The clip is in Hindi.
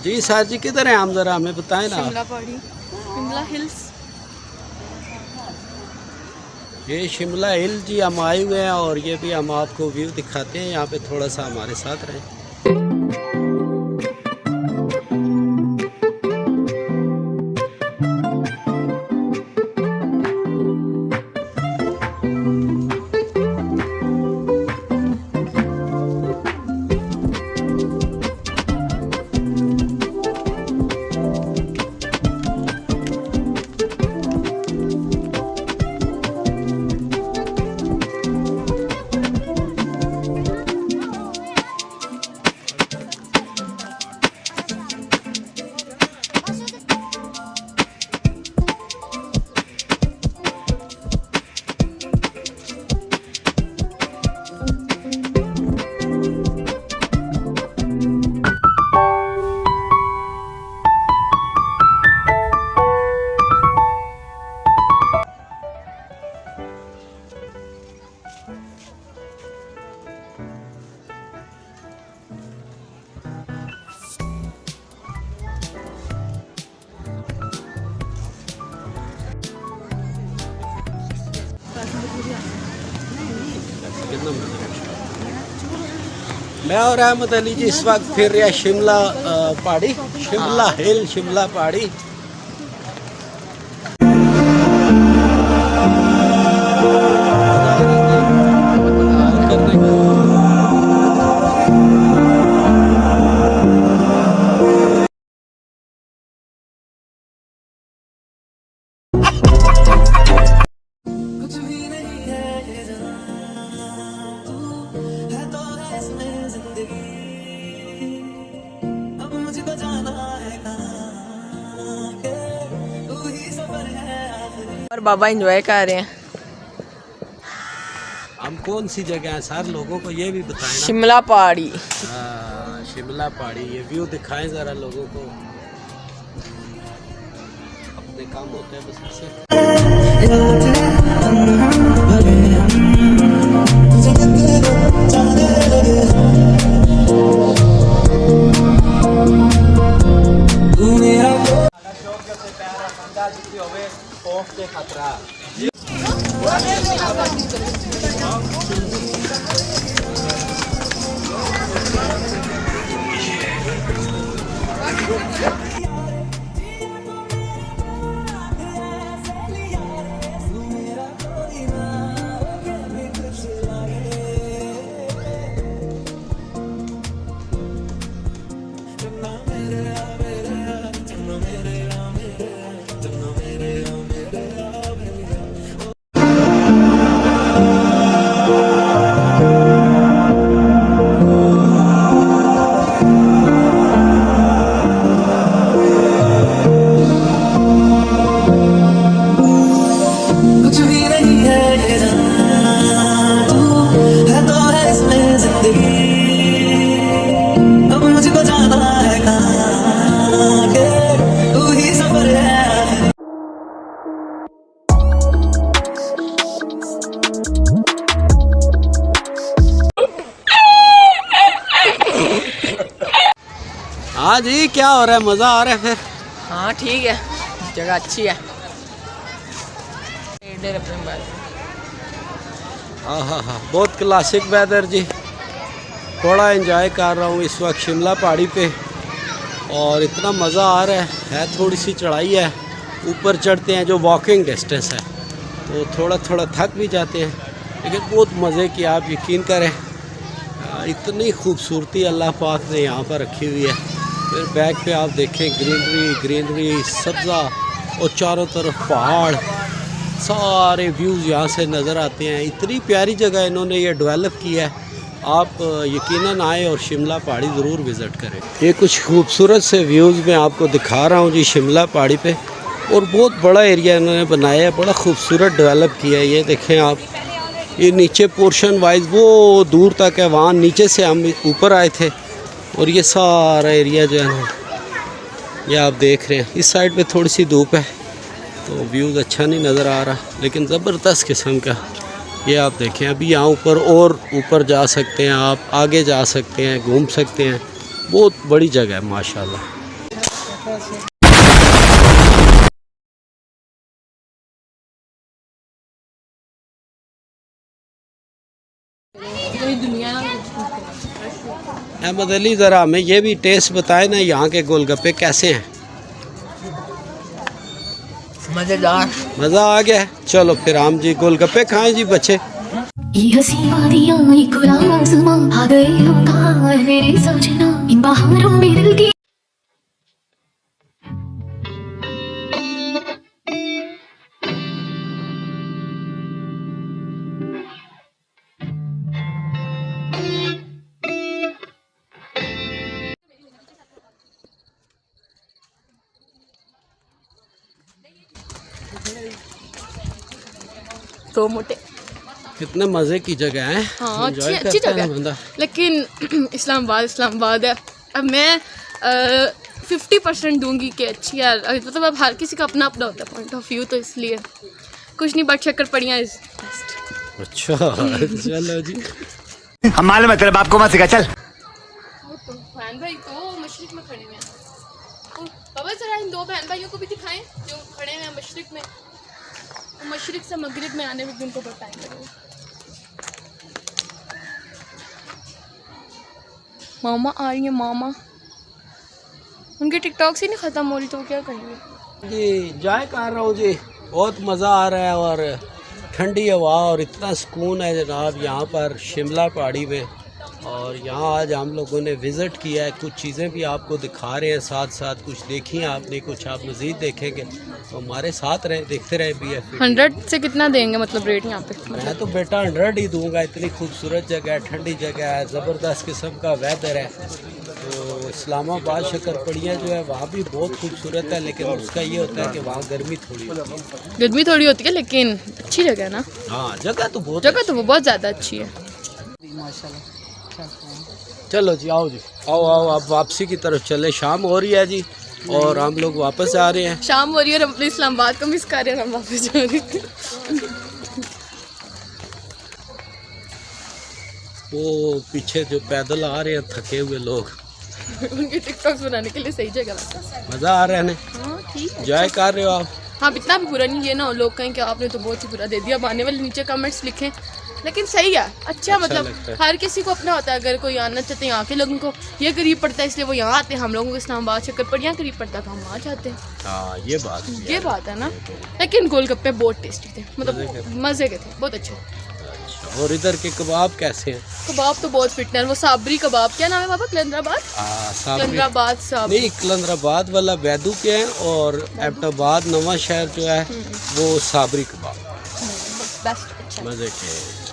जी सर जी किधर हैं हम, जरा हमें बताएं ना। शिमला पहाड़ी, शिमला हिल्स। ये शिमला हिल जी हम आए हुए हैं और ये भी हम आपको व्यू दिखाते हैं। यहाँ पे थोड़ा सा हमारे साथ रहें। मैं और अहमद अली जी इस वक्त फिर रहे शिमला पहाड़ी, शिमला हिल, शिमला पहाड़ी। और बाबा एंजॉय कर रहे हैं। हम कौन सी जगह हैं सर, लोगों को ये भी बताएं ना। शिमला पहाड़ी। शिमला पहाड़ी, ये व्यू दिखाएं ज़रा लोगों को। अपने काम होते हैं बस इससे। हाँ जी, क्या हो रहा है, मज़ा आ रहा है फिर? हाँ ठीक है, जगह अच्छी है। हाँ हाँ हाँ, बहुत क्लासिक वेदर जी। थोड़ा एंजॉय कर रहा हूँ इस वक्त शिमला पहाड़ी पे और इतना मज़ा आ रहा है। थोड़ी सी चढ़ाई है, ऊपर चढ़ते हैं जो वॉकिंग डिस्टेंस है तो थोड़ा थोड़ा थक भी जाते हैं, लेकिन बहुत मज़े की, आप यकीन करें। इतनी खूबसूरती अल्लाह पाक ने यहाँ पर रखी हुई है। फिर बैक पे आप देखें ग्रीनरी ग्रीनरी, सब्ज़ा और चारों तरफ पहाड़, सारे व्यूज़ यहाँ से नज़र आते हैं। इतनी प्यारी जगह इन्होंने ये डेवलप की है। आप यकीनन आए और शिमला पहाड़ी ज़रूर विज़िट करें। ये कुछ खूबसूरत से व्यूज़ मैं आपको दिखा रहा हूँ जी शिमला पहाड़ी पे। और बहुत बड़ा एरिया इन्होंने बनाया है, बड़ा खूबसूरत डेवलप किया है। ये देखें आप, ये नीचे पोर्शन वाइज वो दूर तक है, वहाँ नीचे से हम ऊपर आए थे और ये सारा एरिया जो है ना ये आप देख रहे हैं। इस साइड पे थोड़ी सी धूप है तो व्यूज़ अच्छा नहीं नज़र आ रहा, लेकिन ज़बरदस्त किस्म का। ये आप देखें, अभी यहाँ ऊपर और ऊपर जा सकते हैं आप, आगे जा सकते हैं, घूम सकते हैं। बहुत बड़ी जगह है माशाल्लाह। अहमद अली, ज़रा हमें ये भी टेस्ट बताएं ना, यहाँ के गोलगप्पे कैसे हैं? मज़ेदार। मज़ा आ गया है। चलो फिर हम जी गोलगप्पे खाएं जी बच्चे। ये हंसी वादियाँ एक खुला आसमां, आ गए हम कहाँ मेरे सजना, इन बहारों में दिल की। तो मोटे। कितने मज़े की जगह है। हाँ, Enjoy अच्छी करता है जगह ना बंदा। लेकिन इस्लामाबाद है। अब मैं 50% दूंगी कि अच्छी है। मतलब अब हर किसी का अपना अपना होता है पॉइंट ऑफ व्यू, तो इसलिए कुछ नहीं, बट शक्कर पड़ियाँ इज बेस्ट। अच्छा चलो जी। हम मालूम है तेरे बाप को मत सिखा, चल। बहन भाई तो मशरिक में खड़े हुए हैं। तो बाबा जरा इन दो बहन भाइयों को भी दिखाएं जो खड़े हैं मशरिक में। तो मशरिक से मगरिब में आने में भी उनको बहुत टाइम लगेगा। मामा आ रही है, मामा। उनके टिकटॉक से नहीं ख़त्म हो रही तो वो क्या करेंगे? जी जाए कर रहा हूँ जी, बहुत मज़ा आ रहा है और ठंडी हवा और इतना सुकून है जनाब यहाँ पर शिमला पहाड़ी में। और यहाँ आज हम लोगों ने विज़िट किया है, कुछ चीज़ें भी आपको दिखा रहे हैं, साथ साथ कुछ देखी हैं आपने, कुछ आप मज़ीद देखेंगे तो हमारे साथ रहे, देखते रहे। भी 100 से कितना देंगे मतलब रेट यहाँ पे? मैं तो बेटा 100 ही दूंगा। इतनी खूबसूरत जगह है, ठंडी जगह है, ज़बरदस्त किस्म का वेदर है। तो इस्लामाबाद शक्करपड़ियाँ जो है वहाँ भी बहुत खूबसूरत है, लेकिन उसका ये होता है कि वहाँ गर्मी थोड़ी होती है। गर्मी थोड़ी होती है लेकिन अच्छी जगह है ना। हाँ जगह तो बहुत जगह तो वो बहुत ज़्यादा अच्छी है। चलो जी, आओ जी, आओ आओ, आप वापसी की तरफ चले। शाम हो रही है जी और हम लोग वापस आ रहे हैं। शाम हो रही है और हम अपने इस्लामाबाद को मिस कर रहे हैं, हम वापस जा रहे हैं। वो पीछे जो पैदल आ रहे हैं थके हुए लोग, उनके टिकटॉक्स बनाने के लिए सही जगह है। मज़ा आ रहा है ना? हाँ ठीक है, एंजॉय कर रहे हो आप? हाँ इतना भी बुरा नहीं, ये ना हो लोग कहें कि आपने तो बहुत ही बुरा दे दिया। अब आने वाले नीचे कमेंट्स लिखें, लेकिन सही है, अच्छा मतलब लगता है। हर किसी को अपना होता है। अगर कोई आना चाहते हैं यहाँ के लोगों को, ये करीब पड़ता है इसलिए वो यहाँ आते हैं। हम लोगों को इस्लामाबाद शक्करपड़ियाँ करीब पड़ता तो हम वहाँ जाते हैं। हाँ ये बात भी ये बात है ना। लेकिन गोलगप्पे बहुत टेस्टी थे, मतलब मज़े के थे, बहुत अच्छे। है। और इधर के कबाब कैसे हैं? कबाब तो बहुत फिट है। वो साबरी कबाब, क्या नाम है बाबा? कलंदराबाद। साबरी कलंदराबाद साबरी। नहीं, कलंदराबाद वाला वैदू के हैं और एबटाबाद नवा शहर जो है वो साबरी कबाब बेस्ट, अच्छा। मज़े के।